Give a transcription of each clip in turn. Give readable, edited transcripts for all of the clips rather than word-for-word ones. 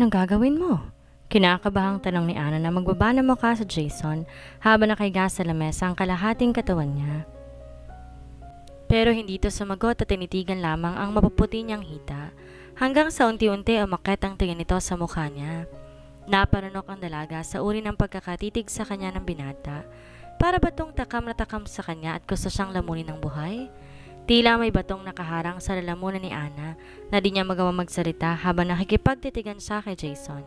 Anong gagawin mo? Kinakabahang tanong ni Ana na magbaba ng mukha sa Jason habang nakahiga sa lamesa ang kalahating katawan niya. Pero hindi ito sumagot at tinitigan lamang ang mapuputi niyang hita hanggang sa unti-unti umakyat ang tingin nito sa mukha niya. Napanunok ang dalaga sa uri ng pagkakatitig sa kanya ng binata. Para batong takam na takam sa kanya at gusto siyang lamunin ng buhay? Tila may batong nakaharang sa lalamunan ni Ana na di niya magawa magsalita habang nakikipagtitigan siya kay Jason.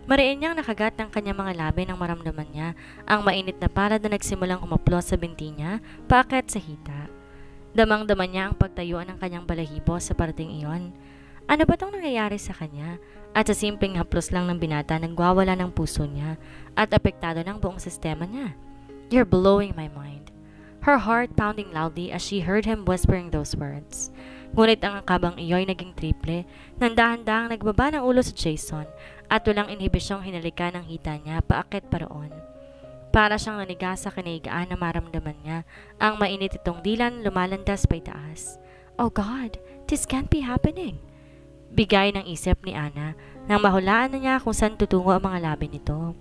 Mariin niyang nakagat ng kanyang mga labi nang maramdaman niya ang mainit na palad na nagsimulang umaplos sa binti niya paakyat sa hita. Damang-daman niya ang pagtayuan ng kanyang balahibo sa parating iyon. Ano ba itong nangyayari sa kanya? At sa simpleng haplos lang ng binata nagwawala ng puso niya at apektado ng buong sistema niya. "You're blowing my mind." Her heart pounding loudly as she heard him whispering those words. Ngunit ang kabang iyo'y naging triple, nang dahan-dahang nagbaba ng ulo sa Jason at walang inhibisyong hinalika ng hita niya paakyat pa roon. Para siyang naniga sa kinahigaan na maramdaman niya ang mainit itong dilan lumalandas pa itaas. "Oh God, this can't be happening." Bigay ng isip ni Ana nang mahulaan na niya kung saan tutungo ang mga labi nito.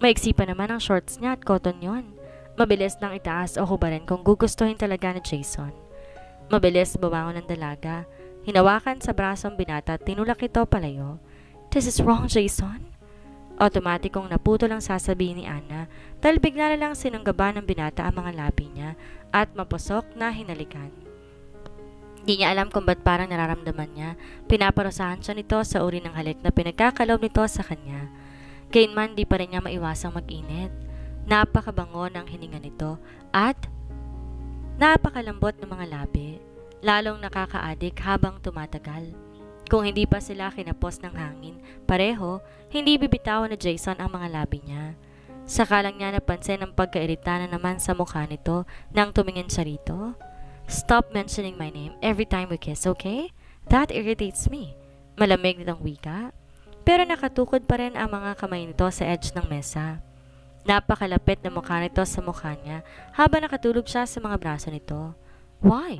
Maiksi pa naman ang shorts niya at cotton yon. Mabilis lang itaas o hubarin kung gugustuhin talaga ni Jason. Mabilis bumangon ng dalaga, hinawakan sa brasong binata at tinulak ito palayo. "This is wrong, Jason." Otomatikong naputol ang sasabihin ni Ana dahil bigla na lang sinunggaba ng binata ang mga labi niya at mapusok na hinalikan. Di niya alam kung ba't parang nararamdaman niya, pinaparusahan siya nito sa uri ng halik na pinagkakalob nito sa kanya. Gayunman di pa rin niya maiwasang mag-init. Napakabango ng hininga nito at napakalambot ng mga labi, lalong nakakaadik habang tumatagal. Kung hindi pa sila kinapos ng hangin, pareho, hindi bibitawan ni Jason ang mga labi niya. Saka lang niya napansin ang pagkairita na naman sa mukha nito nang tumingin siya rito. "Stop mentioning my name every time we kiss, okay? That irritates me." Malamig nitong wika. Pero nakatukod pa rin ang mga kamay nito sa edge ng mesa. Napakalapit na mukha nito sa mukha niya habang nakatulog siya sa mga braso nito. "Why?"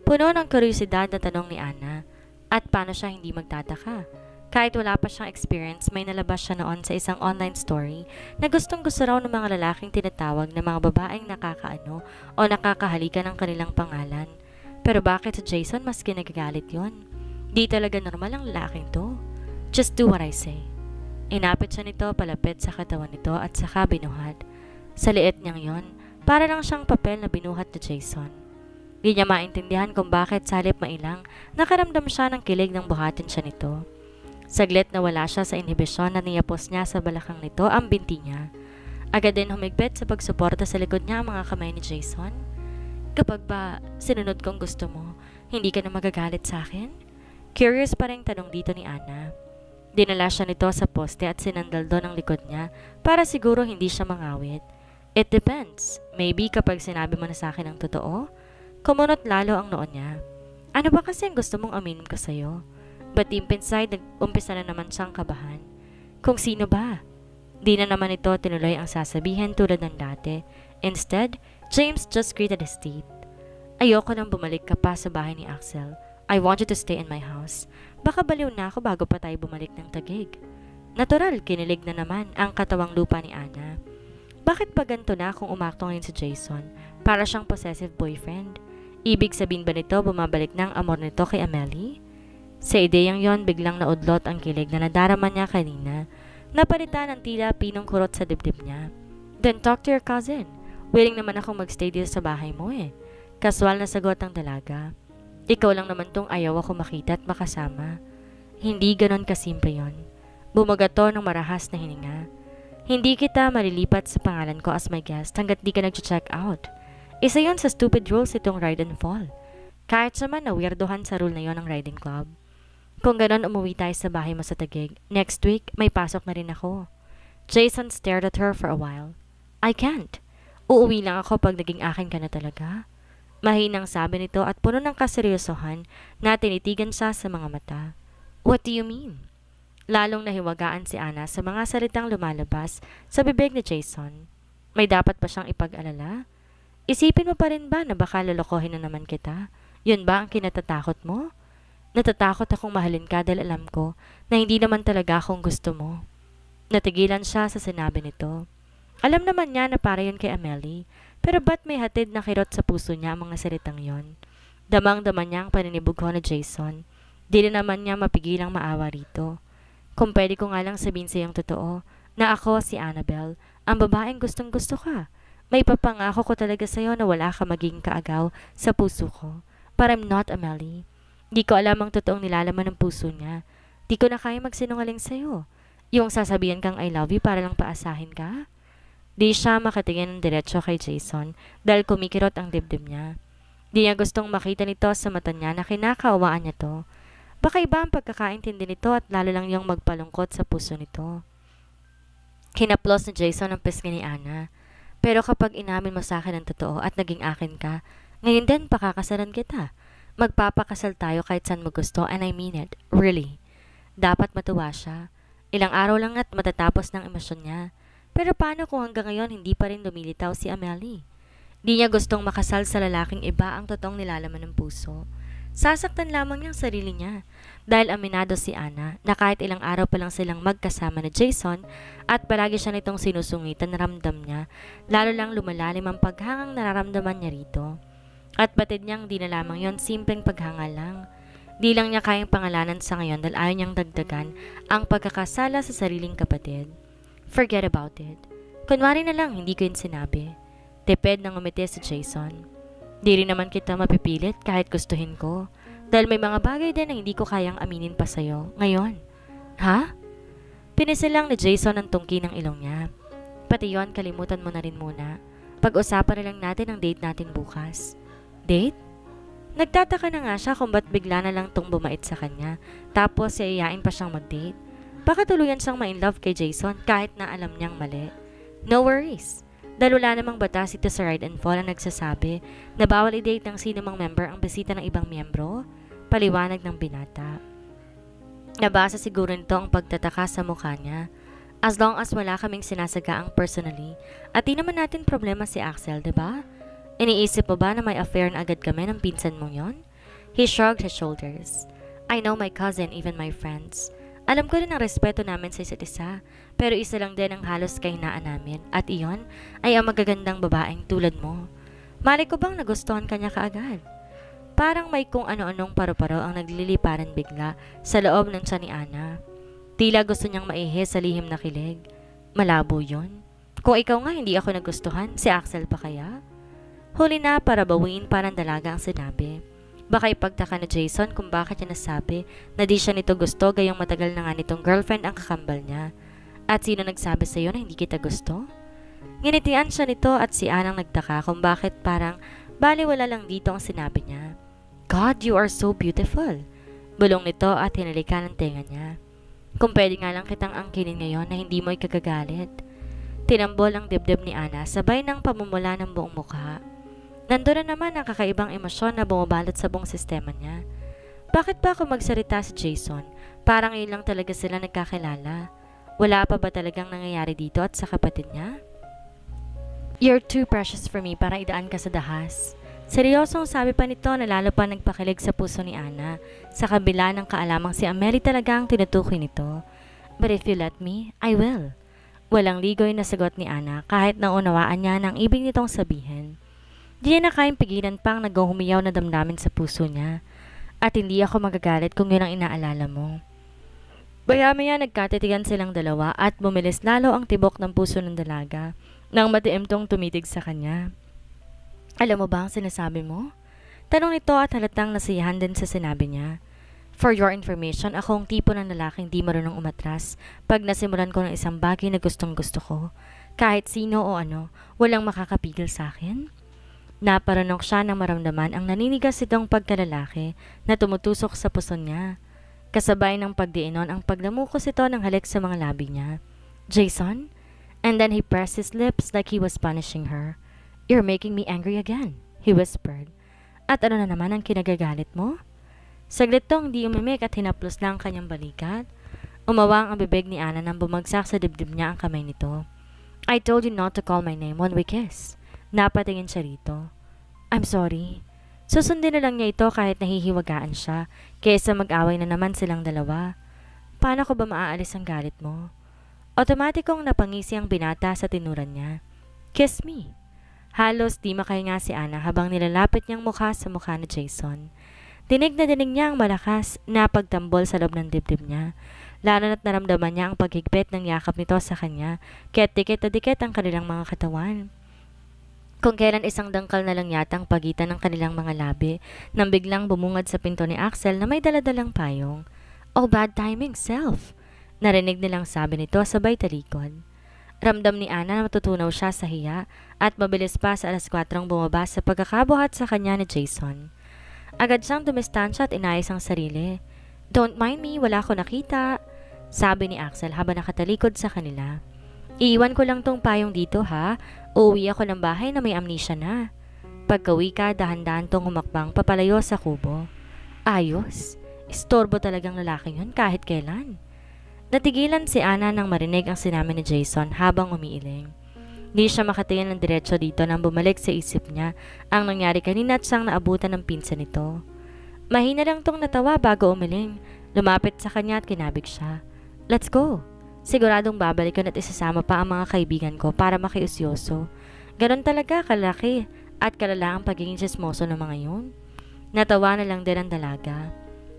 Puno ng kuryosidad na tanong ni Ana. At paano siya hindi magtataka? Kahit wala pa siyang experience, may nalabas siya noon sa isang online story na gustong-gusto raw ng mga lalaking tinatawag na mga babaeng nakakaano o nakakahalika ng kanilang pangalan. Pero bakit sa Jason mas kinagagalit yon? Di talaga normal ang lalaking to. "Just do what I say." Inapit siya nito palapit sa katawan nito at saka binuhat. Sa liit niyang yon, para lang siyang papel na binuhat ni Jason. Di niya maintindihan kung bakit sa halip mailang nakaramdam siya ng kilig ng buhatin siya nito. Saglit na wala siya sa inhibisyon na niyapos niya sa balakang nito ang binti niya. Agad din humigpit sa pagsuporta sa likod niya ang mga kamay ni Jason. "Kapag ba sinunod kong gusto mo, hindi ka na magagalit sa akin?" Curious pa rin tanong dito ni Ana. Dinala siya nito sa poste at sinandal doon ang likod niya para siguro hindi siya mangawit. "It depends. Maybe kapag sinabi mo na sa akin ang totoo." Kumunot lalo ang noon niya. "Ano ba kasi ang gusto mong aminin ko sa'yo?" But deep inside, nag-umpisa na naman siyang kabahan. Kung sino ba? Di na naman ito tinuloy ang sasabihin tulad ng dati. Instead, James just gritted his teeth. "Ayoko nang bumalik ka pa sa bahay ni Axel. I want you to stay in my house. Baka baliw na ako bago pa tayo bumalik ng Taguig." Natural, kinilig na naman ang katawang lupa ni Ana. Bakit pa ganito na kung umaktong ngayon si Jason? Para siyang possessive boyfriend. Ibig sabihin ba nito bumabalik ng amor nito kay Amelie? Sa ideyang yon, biglang naudlot ang kilig na nadarama niya kanina. Napalitan ng tila pinong kurot sa dibdib niya. "Then talk to your cousin. Willing naman akong magstay dito sa bahay mo eh." Kaswal na sagot ng dalaga. "Ikaw lang naman tong ayaw ako makita at makasama." Hindi ganon kasimple yon. Bumaga to ng marahas na hininga. "Hindi kita malilipat sa pangalan ko as my guest hanggat di ka nag-check out. Isa yon sa stupid rules itong ride and fall. Kahit naman na weirdohan sa rule na yon ng riding club. Kung ganon umuwi tayo sa bahay mo sa Taguig, next week may pasok na rin ako." Jason stared at her for a while. "I can't. Uuwi lang ako pag naging akin ka na talaga." Mahinang sabi nito at puno ng kaseryosohan na tinitigan siya sa mga mata. "What do you mean?" Lalong nahiwagaan si Ana sa mga salitang lumalabas sa bibig ni Jason. May dapat pa siyang ipag-alala? Isipin mo pa rin ba na baka lolokohin na naman kita? Yun ba ang kinatatakot mo? Natatakot akong mahalin ka dahil alam ko na hindi naman talaga akong gusto mo. Natigilan siya sa sinabi nito. Alam naman niya na para yun kay Amelie, pero ba't may hatid na kirot sa puso niya ang mga salitang yon? Damang-dama niya ang paninibugho ni Jason. Di na naman niya mapigilang maawa rito. Kung pwede ko nga lang sabihin sa iyong totoo, na ako si Annabelle, ang babaeng gustong gusto ka. May papangako ko talaga sa'yo na wala ka maging kaagaw sa puso ko. But I'm not Amelie. Di ko alam ang totoong nilalaman ng puso niya. Di ko na kaya magsinungaling sa'yo. Yung sasabihan kang I love you para lang paasahin ka? Di siya makatingin ng diretsyo kay Jason dahil kumikirot ang dibdib niya. Di niya gustong makita nito sa mata niya na kinakaawaan niya to. Baka iba ang pagkakaintindi nito at lalo lang yung magpalungkot sa puso nito. Hinaplos ni Jason ang pisngi ni Ana. Pero kapag inamin mo sa akin ang totoo at naging akin ka, ngayon din pakakasalan kita. Magpapakasal tayo kahit saan mo gusto and I mean it, really. Dapat matuwa siya. Ilang araw lang at matatapos ng emosyon niya. Pero paano kung hanggang ngayon hindi pa rin lumilitaw si Amelie? Di niya gustong makasal sa lalaking iba ang totoong nilalaman ng puso. Sasaktan lamang niyang sarili niya dahil aminado si Ana na kahit ilang araw pa lang silang magkasama ni Jason at palagi siya nitong sinusungitan na ramdam niya, lalo lang lumalalim ang paghangang nararamdaman niya rito. At batid niyang di na lamang yon simpleng paghanga lang. Di lang niya kayang pangalanan sa ngayon dahil ayaw niyang dagdagan ang pagkakasala sa sariling kapatid. Forget about it. Kunwari na lang hindi ko yun sinabi. Teped nang umiti si Jason. Di rin naman kita mapipilit kahit gustuhin ko. Dahil may mga bagay din na hindi ko kayang aminin pa sa'yo. Ngayon. Ha? Pinisil lang ni Jason ang tungki ng ilong niya. Pati yon kalimutan mo na rin muna. Pag-usapan na lang natin ang date natin bukas. Date? Nagtataka na nga siya kung ba't bigla na lang tong bumait sa kanya. Tapos iayain pa siyang mag-date. Baka tuluyan siyang ma-inlove kay Jason kahit na alam niyang mali. No worries. Dahil wala namang batas ito sa Ride and Fall ang nagsasabi na bawal i-date ng sino mang member ang bisita ng ibang miyembro, paliwanag ng binata. Nabasa siguro nito ang pagtataka sa mukha niya. As long as wala kaming sinasagaang personally, at di naman natin problema si Axel, diba? Iniisip mo ba na may affair na agad kami ng pinsan mong yon? He shrugged his shoulders. I know my cousin, even my friends. Alam ko rin ang respeto namin sa isa't isa, pero isa lang din ang halos kahinaan namin, at iyon ay ang magagandang babaeng tulad mo. Mali ko bang nagustuhan kanya kaagad? Parang may kung ano-anong paru-paro ang nagliliparan bigla sa loob ng tiyan ni Ana. Tila gusto niyang maihi sa lihim na kilig. Malabo yun. Kung ikaw nga hindi ako nagustuhan, si Axel pa kaya? Huli na para bawiin parang dalaga ang sinabi. Baka ipagtaka na Jason kung bakit niya nasabi na di siya nito gusto gayong matagal na nga nitong girlfriend ang kakambal niya. At sino nagsabi sa iyo na hindi kita gusto? Nginitian siya nito at si Anang nagtaka kung bakit parang baliwala lang dito ang sinabi niya. God, you are so beautiful. Bulong nito at hinalikan ng tenga niya. Kung pwede nga lang kitang angkinin ngayon na hindi mo ikagagalit. Tinambol ang dibdib ni Ana sabay ng pamumula ng buong mukha. Nandun na naman ang kakaibang emosyon na bumabalot sa buong sistema niya. Bakit ba ako magsalita si Jason? Parang ngayon lang talaga sila nagkakilala. Wala pa ba talagang nangyayari dito at sa kapatid niya? You're too precious for me para idaan ka sa dahas. Seryosong sabi pa nito na lalo pa nagpakilig sa puso ni Ana. Sa kabila ng kaalamang si Amelie talaga ang tinutukoy nito. But if you let me, I will. Walang ligoy na sagot ni Ana kahit naunawaan niya ng ibig nitong sabihin. Di niya na kayang pigilan pang naghuhumiyaw na damdamin sa puso niya. At hindi ako magagalit kung yun ang inaalala mo. Baya-maya nagkatitigan silang dalawa at bumilis lalo ang tibok ng puso ng dalaga nang matiimtong tumitig sa kanya. Alam mo ba ang sinasabi mo? Tanong nito at halatang nasiyahan din sa sinabi niya. For your information, ako ang tipo ng lalaking di marunong umatras pag nasimulan ko ng isang bagay na gustong gusto ko. Kahit sino o ano, walang makakapigil sa akin. Naparanok siya nang maramdaman ang naninigas itong pagkalalaki na tumutusok sa puso niya. Kasabay ng pagdiinon ang pagdamukos ito ng halik sa mga labi niya. Jason? And then he pressed his lips like he was punishing her. You're making me angry again, he whispered. At ano na naman ang kinagagalit mo? Saglit tong di umimik at hinaplos lang kanyang balikat. Umawang ang bibig ni Ana nang bumagsak sa dibdib niya ang kamay nito. I told you not to call my name when we kiss. Napatingin siya rito. I'm sorry. Susundin na lang niya ito kahit nahihiwagaan siya, kaysa mag-away na naman silang dalawa. Paano ko ba maaalis ang galit mo? Otomatikong napangisi ang binata sa tinuran niya. Kiss me. Halos di makahinga si Ana habang nilalapit niyang mukha sa mukha ni Jason. Dinig na dinig niya ang malakas na pagtambol sa loob ng dibdib niya. Lalo na't naramdaman niya ang paghigpit ng yakap nito sa kanya, kaya't dikit na dikit ang kanilang mga katawan. Kung kailan isang dangkal na lang yata ang pagitan ng kanilang mga labi nang biglang bumungad sa pinto ni Axel na may daladalang payong. Oh, bad timing, self! Narinig nilang sabi nito sabay talikod. Ramdam ni Ana na matutunaw siya sa hiya at mabilis pa sa 4:00 bumaba sa pagkakabuhat sa kanya ni Jason. Agad siyang dumistansya at inayos ang sarili. Don't mind me, wala ko nakita, sabi ni Axel habang nakatalikod sa kanila. Iiwan ko lang tong payong dito ha. Uuwi ako ng bahay na may amnesia na. Pagkauwi ka, dahan-dahan tong humakbang papalayo sa kubo. Ayos. Istorbo talagang lalaking yun kahit kailan. Natigilan si Ana nang marinig ang sinabi ni Jason habang umiiling. Di siya makatingin ng diretso dito nang bumalik sa isip niya ang nangyari kanina at siyang naabutan ng pinsan nito. Mahina lang tong natawa bago umiling. Lumapit sa kanya at kinabig siya. Let's go. Siguradong babalikan at isasama pa ang mga kaibigan ko para makiusyoso. Ganon talaga kalaki at kalala ang pagiging chismoso ng mga yun. Natawa na lang din ang dalaga.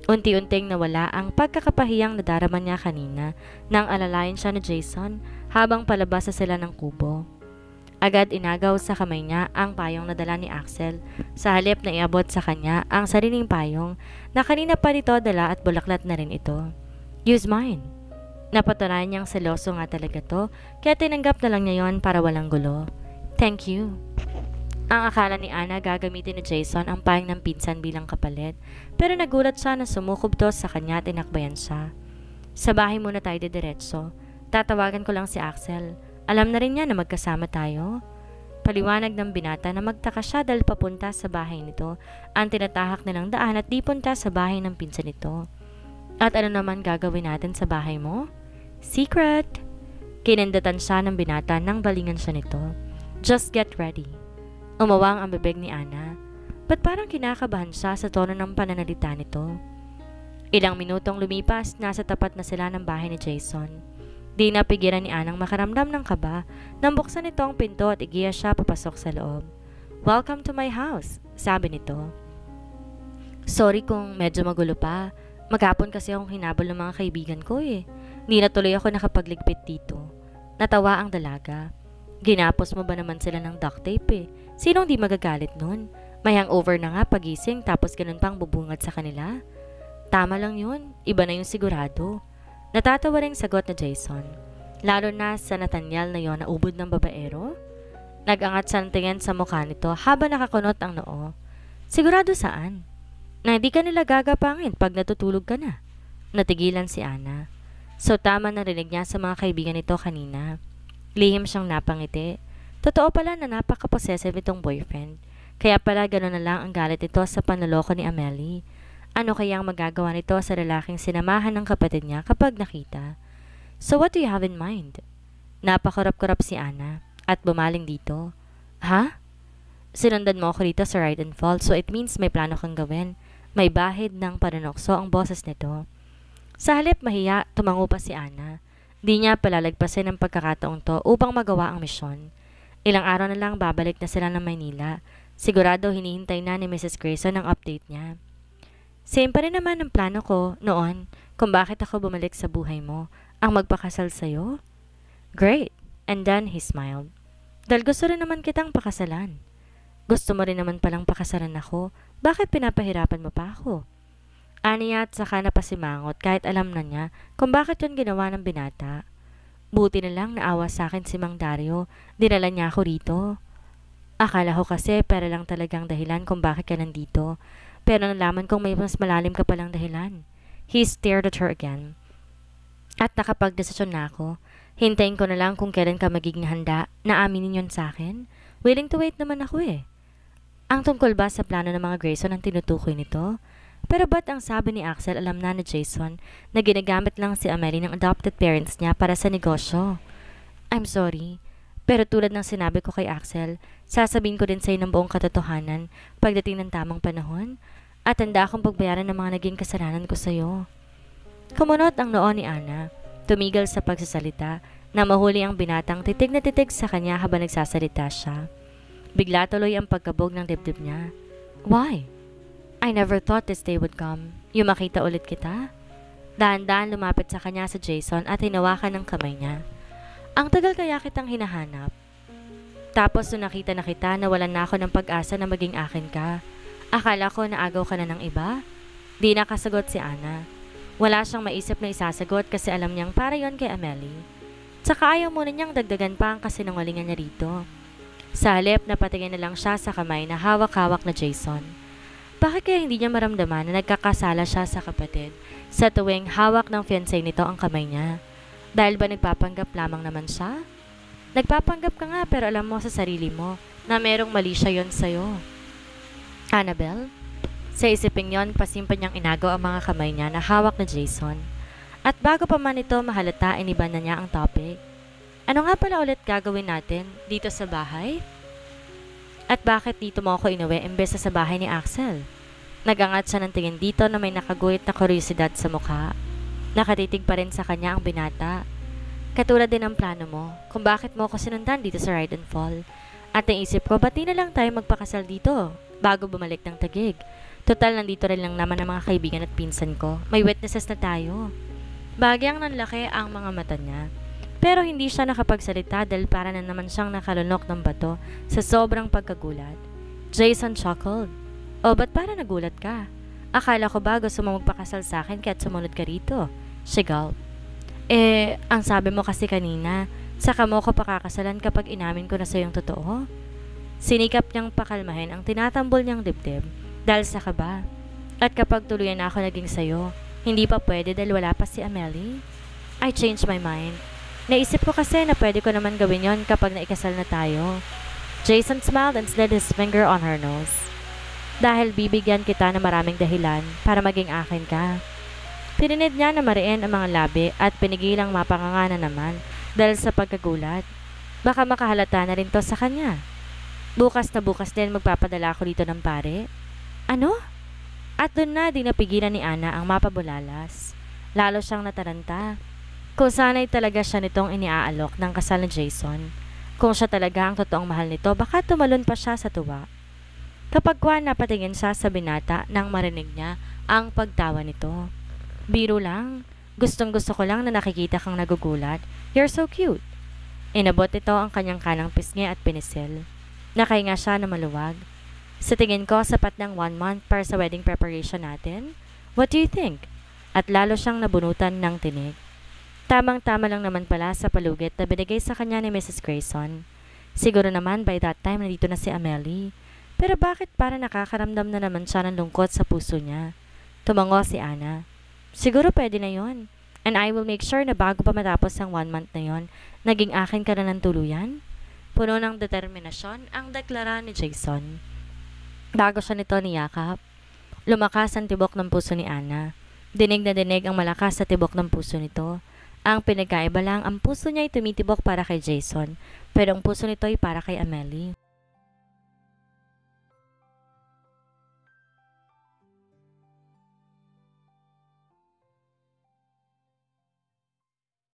Unti-unting nawala ang pagkakapahiyang nadarama niya kanina nang alalayan siya ni Jason habang palabas sa sila ng kubo. Agad inagaw sa kamay niya ang payong na dala ni Axel sa halip na iabot sa kanya ang sariling payong na kanina pa nito dala at bulaklat na rin ito. Use mine. Napatunayan niyang seloso nga talaga to, kaya tinanggap na lang niya yon para walang gulo. Thank you. Ang akala ni Ana gagamitin ni Jason ang payong ng pinsan bilang kapalit, pero nagulat siya na sumukob to sa kanya at inakbayan siya. Sa bahay muna tayo didiretso. Tatawagan ko lang si Axel. Alam na rin niya na magkasama tayo. Paliwanag ng binata na magtaka siya dahil papunta sa bahay nito ang tinatahak nilang daan at di punta sa bahay ng pinsan nito. At ano naman gagawin natin sa bahay mo? Secret! Kinindatan siya ng binata nang balingan siya nito. Just get ready. Umawang ang bibig ni Ana. Ba't parang kinakabahan siya sa tono ng pananalita nito? Ilang minutong lumipas, nasa tapat na sila ng bahay ni Jason. Di napigilan ni Anang makaramdam ng kaba nang buksan nito ang pinto at igiya siya papasok sa loob. Welcome to my house, sabi nito. Sorry kung medyo magulo pa. Maghapon kasi akong hinabol ng mga kaibigan ko eh. Di na tuloy ako nakapagligpit dito. Natawa ang dalaga. Ginapos mo ba naman sila ng duct tape eh? Sinong di magagalit nun? May hangover na nga pagising tapos ganun pang bubungad sa kanila? Tama lang yun. Iba na yung sigurado. Natatawa ring sagot na Jason. Lalo na sa Nathaniel na yon na ubod ng babaero. Nag-angat siya ng tingin sa mukha nito habang nakakunot ang noo. Sigurado saan? Na hindi ka nila gagapangin pag natutulog ka na. Natigilan si Ana. So tama narinig niya sa mga kaibigan nito kanina. Lihim siyang napangiti. Totoo pala na napaka-possessive itong boyfriend. Kaya pala gano'n na lang ang galit ito sa panloloko ni Amelie. Ano kayang magagawa nito sa lalaking sinamahan ng kapatid niya kapag nakita? So what do you have in mind? Napakurap-kurap si Ana at bumaling dito. Ha? Sinundan mo ako dito sa ride and fall so it means may plano kang gawin. May bahid ng panunokso ang boses nito. Sa halip mahiya, tumango pa si Ana. Di niya palalagpasin ang pagkakataong to upang magawa ang misyon. Ilang araw na lang babalik na sila ng Maynila. Sigurado hinihintay na ni Mrs. Grayson ang update niya. Same pa rin naman ang plano ko noon kung bakit ako bumalik sa buhay mo, ang magpakasal sa'yo. Great! And then he smiled. Dahil gusto rin naman kitang pakasalan. Gusto mo rin naman palang pakasalan ako, bakit pinapahirapan mo pa ako? Aniya at saka napasimangot kahit alam na niya kung bakit yun ginawa ng binata. Buti na lang naawa sa akin si Mang Dario, dinala niya ako rito. Akala ko kasi pera lang talagang dahilan kung bakit ka nandito, pero nalaman kong may mas malalim ka palang dahilan. He stared at her again. At nakapagdesisyon na ako. Hintayin ko na lang kung kailan ka magiging handa na aminin yun sa akin. Willing to wait naman ako eh. Ang tungkol ba sa plano ng mga Grayson ang tinutukoy nito? Pero ba't ang sabi ni Axel alam na ni Jason na ginagamit lang si Amelie ng adopted parents niya para sa negosyo? I'm sorry, Pero tulad ng sinabi ko kay Axel, sasabihin ko din sa'yo ng buong katotohanan pagdating ng tamang panahon at handa akong pagbayaran ng mga naging kasalanan ko sa'yo. Kumunot ang noo ni Ana, tumigil sa pagsasalita na mahuli ang binatang titig na titig sa kanya habang nagsasalita siya. Bigla tuloy ang pagkabog ng dibdib niya. Why? I never thought this day would come. Yung makita ulit kita? Dahan-dahan lumapit sa kanya si Jason at hinawakan ng kamay niya. Ang tagal kaya kitang hinahanap. Tapos nung nakita na kita, nawalan na ako ng pag-asa na maging akin ka. Akala ko naagaw ka na ng iba? Di nakasagot si Ana. Wala siyang maisip na isasagot kasi alam niyang para yon kay Amelie. Tsaka ayaw muna niyang dagdagan pa ang kasinungalingan niya rito. Sa halip, napatingin na lang siya sa kamay na hawak-hawak na Jason. Bakit kaya hindi niya maramdaman na nagkakasala siya sa kapatid sa tuwing hawak ng fiancé nito ang kamay niya? Dahil ba nagpapanggap lamang naman siya? Nagpapanggap ka nga pero alam mo sa sarili mo na merong mali siya yon sa'yo. Annabelle? Sa isiping yon, pasimpa niyang inagaw ang mga kamay niya na hawak na Jason. At bago pa man ito mahalata, iniban na niya ang topic. Ano nga pala ulit gagawin natin dito sa bahay? At bakit dito mo ako inuwi imbes sa bahay ni Axel? Nagangat siya ng tingin dito na may nakaguhit na kuryosidad sa mukha. Nakatitig pa rin sa kanya ang binata. Katulad din ang plano mo kung bakit mo ako sinundan dito sa Ride and Fall. At naisip ko, ba't di na lang tayo magpakasal dito bago bumalik ng Taguig? Total, nandito rin lang naman ang mga kaibigan at pinsan ko. May witnesses na tayo. Bagyang nanlaki ang mga mata niya. Pero hindi siya nakapagsalita dahil para na naman siyang nakalunok ng bato sa sobrang pagkagulat. Jason chuckled. Oh, ba't para nagulat ka? Akala ko ba gusto mo magpakasal sa akin kaya't sumunod ka rito? She gulped. Ang sabi mo kasi kanina, saka mo ko pakakasalan kapag inamin ko na sa iyong totoo. Sinikap niyang pakalmahin ang tinatambol niyang dibdib dahil sa kaba. At kapag tuluyan na ako naging sayo, hindi pa pwede dahil wala pa si Amelie. I changed my mind. Naisip ko kasi na pwede ko naman gawin yon kapag naikasal na tayo. Jason smiled and slid his finger on her nose. Dahil bibigyan kita ng maraming dahilan para maging akin ka. Pininid niya na mariin ang mga labi at pinigilang mapanganga na naman dahil sa pagkagulat. Baka makahalata na rin to sa kanya. Bukas na bukas din magpapadala ako dito ng pare. Ano? At doon na di napigilan ni Ana ang mapabulalas. Lalo siyang nataranta. Kung sana'y talaga siya nitong iniaalok ng kasal ni Jason. Kung siya talaga ang totoong mahal nito, baka tumalon pa siya sa tuwa. Kapag napatingin siya sa binata nang marinig niya ang pagtawa nito. Biro lang. Gustong gusto ko lang na nakikita kang nagugulat. You're so cute. Inabot ito ang kanyang kanang pisngi at pinisil. Nakahinga siya na maluwag. Sa tingin ko, sapat ng 1 month para sa wedding preparation natin. What do you think? At lalo siyang nabunutan ng tinig. Tamang-tama lang naman pala sa palugit na binigay sa kanya ni Mrs. Grayson. Siguro naman by that time nandito na si Amelie. Pero bakit para nakakaramdam na naman siya ng lungkot sa puso niya? Tumango si Ana. Siguro pwede na yon. And I will make sure na bago pa matapos ang 1 month na yon, naging akin ka na ng tuluyan. Puno ng determinasyon ang deklara ni Jason. Bago siya nito niyakap, lumakas ang tibok ng puso ni Ana. Dinig na dinig ang malakas sa tibok ng puso nito. Ang pinagkaiba lang, ang puso niya ay tumitibok para kay Jason, pero ang puso nito ay para kay Amelie.